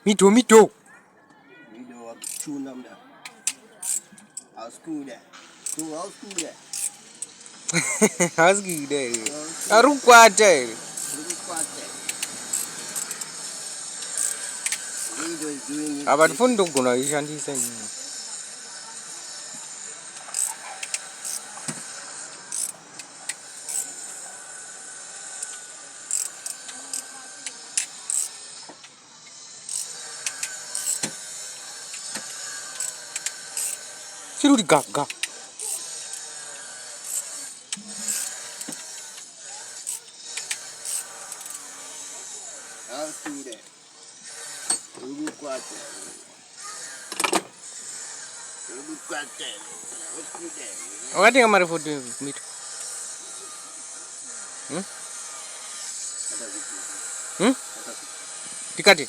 Mido. Mido chuna mda. I'll school that. So I'll school that. How's good day? Arukwate. Mido is doing it. About fundo kuna ishanti seni. Sirudi gaga. I'll school that. Urukwate. Wakati ngamari foto Mido. Tikati.